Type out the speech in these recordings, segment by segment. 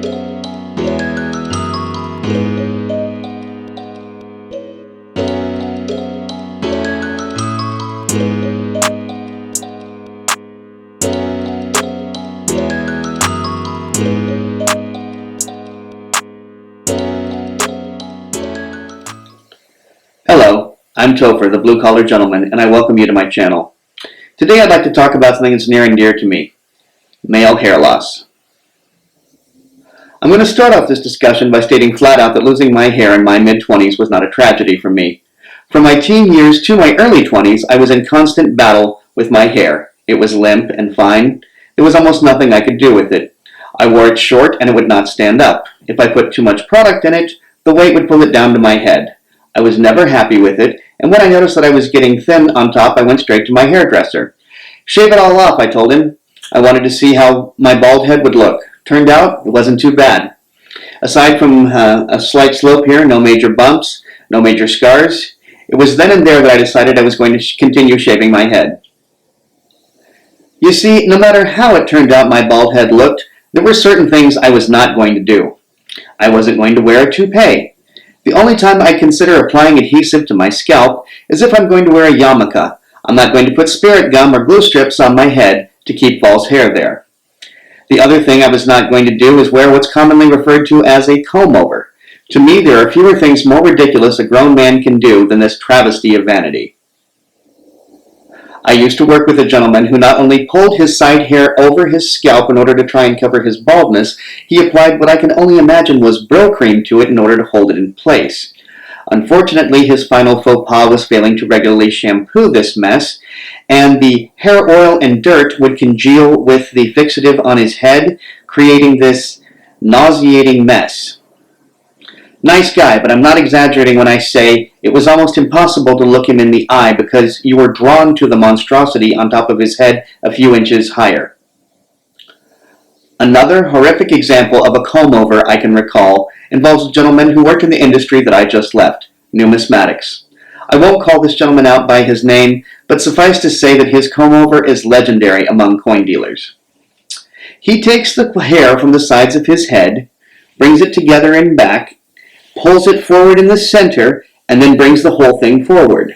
Hello, I'm Topher, the blue-collar gentleman, and I welcome you to my channel. Today I'd like to talk about something that's near and dear to me, male hair loss. I'm going to start off this discussion by stating flat out that losing my hair in my mid-20s was not a tragedy for me. From my teen years to my early 20s, I was in constant battle with my hair. It was limp and fine. There was almost nothing I could do with it. I wore it short and it would not stand up. If I put too much product in it, the weight would pull it down to my head. I was never happy with it, and when I noticed that I was getting thin on top, I went straight to my hairdresser. Shave it all off, I told him. I wanted to see how my bald head would look. Turned out, it wasn't too bad. Aside from a slight slope here, no major bumps, no major scars, it was then and there that I decided I was going to continue shaving my head. You see, no matter how it turned out my bald head looked, there were certain things I was not going to do. I wasn't going to wear a toupee. The only time I consider applying adhesive to my scalp is if I'm going to wear a yarmulke. I'm not going to put spirit gum or glue strips on my head to keep false hair there. The other thing I was not going to do is wear what's commonly referred to as a comb-over. To me, there are fewer things more ridiculous a grown man can do than this travesty of vanity. I used to work with a gentleman who not only pulled his side hair over his scalp in order to try and cover his baldness, he applied what I can only imagine was Brill cream to it in order to hold it in place. Unfortunately, his final faux pas was failing to regularly shampoo this mess, and the hair oil and dirt would congeal with the fixative on his head, creating this nauseating mess. Nice guy, but I'm not exaggerating when I say it was almost impossible to look him in the eye because you were drawn to the monstrosity on top of his head a few inches higher. Another horrific example of a comb-over I can recall involves a gentleman who worked in the industry that I just left, numismatics. I won't call this gentleman out by his name, but suffice to say that his comb-over is legendary among coin dealers. He takes the hair from the sides of his head, brings it together in back, pulls it forward in the center, and then brings the whole thing forward.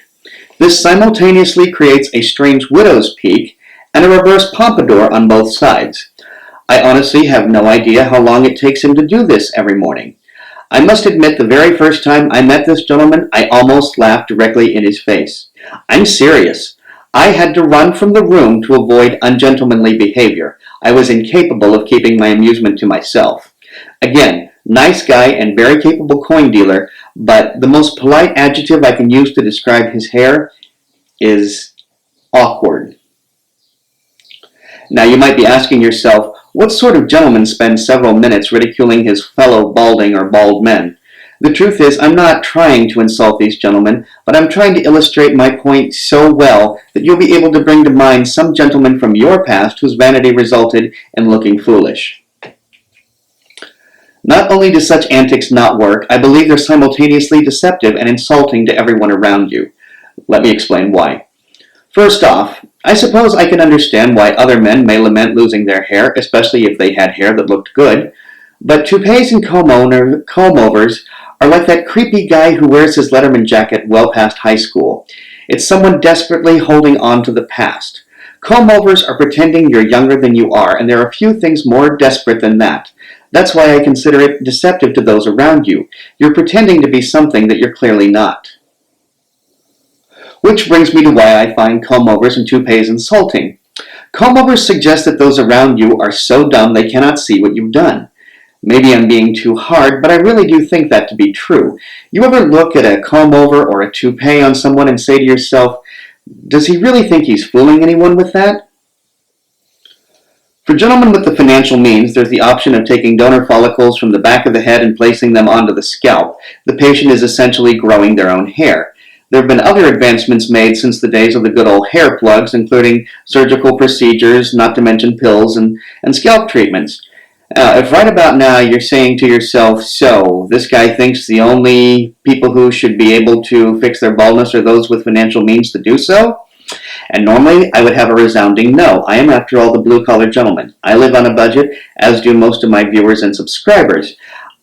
This simultaneously creates a strange widow's peak and a reverse pompadour on both sides. I honestly have no idea how long it takes him to do this every morning. I must admit the very first time I met this gentleman, I almost laughed directly in his face. I'm serious. I had to run from the room to avoid ungentlemanly behavior. I was incapable of keeping my amusement to myself. Again, nice guy and very capable coin dealer, but the most polite adjective I can use to describe his hair is awkward. Now you might be asking yourself, what sort of gentleman spends several minutes ridiculing his fellow balding or bald men? The truth is, I'm not trying to insult these gentlemen, but I'm trying to illustrate my point so well that you'll be able to bring to mind some gentleman from your past whose vanity resulted in looking foolish. Not only do such antics not work, I believe they're simultaneously deceptive and insulting to everyone around you. Let me explain why. First off, I suppose I can understand why other men may lament losing their hair, especially if they had hair that looked good, but toupees and comb-overs are like that creepy guy who wears his Letterman jacket well past high school. It's someone desperately holding on to the past. Comb-overs are pretending you're younger than you are, and there are few things more desperate than that. That's why I consider it deceptive to those around you. You're pretending to be something that you're clearly not. Which brings me to why I find comb-overs and toupees insulting. Comb-overs suggest that those around you are so dumb they cannot see what you've done. Maybe I'm being too hard, but I really do think that to be true. You ever look at a comb-over or a toupee on someone and say to yourself, does he really think he's fooling anyone with that? For gentlemen with the financial means, there's the option of taking donor follicles from the back of the head and placing them onto the scalp. The patient is essentially growing their own hair. There have been other advancements made since the days of the good old hair plugs, including surgical procedures, not to mention pills and scalp treatments. If right about now you're saying to yourself, so, this guy thinks the only people who should be able to fix their baldness are those with financial means to do so? And normally I would have a resounding no. I am, after all, the blue-collar gentleman. I live on a budget, as do most of my viewers and subscribers.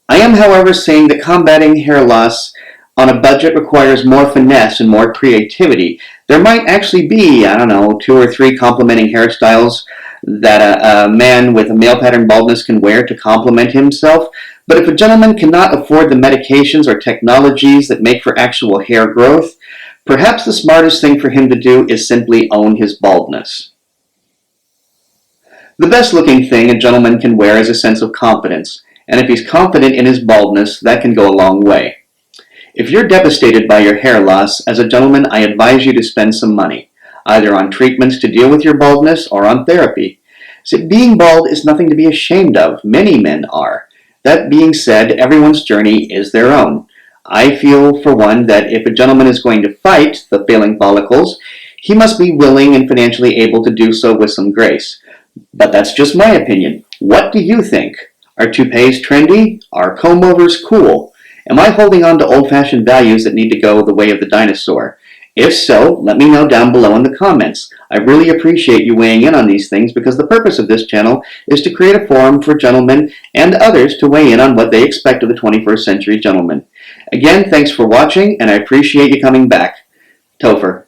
I am, however, saying that combating hair loss on a budget requires more finesse and more creativity. There might actually be, I don't know, 2 or 3 complementing hairstyles that a man with a male pattern baldness can wear to complement himself. But if a gentleman cannot afford the medications or technologies that make for actual hair growth, perhaps the smartest thing for him to do is simply own his baldness. The best looking thing a gentleman can wear is a sense of confidence, and if he's confident in his baldness, that can go a long way. If you're devastated by your hair loss, as a gentleman, I advise you to spend some money, either on treatments to deal with your baldness or on therapy. So being bald is nothing to be ashamed of. Many men are. That being said, everyone's journey is their own. I feel, for one, that if a gentleman is going to fight the failing follicles, he must be willing and financially able to do so with some grace. But that's just my opinion. What do you think? Are toupees trendy? Are comb-overs cool? Am I holding on to old-fashioned values that need to go the way of the dinosaur? If so, let me know down below in the comments. I really appreciate you weighing in on these things because the purpose of this channel is to create a forum for gentlemen and others to weigh in on what they expect of the 21st century gentleman. Again, thanks for watching, and I appreciate you coming back. Topher.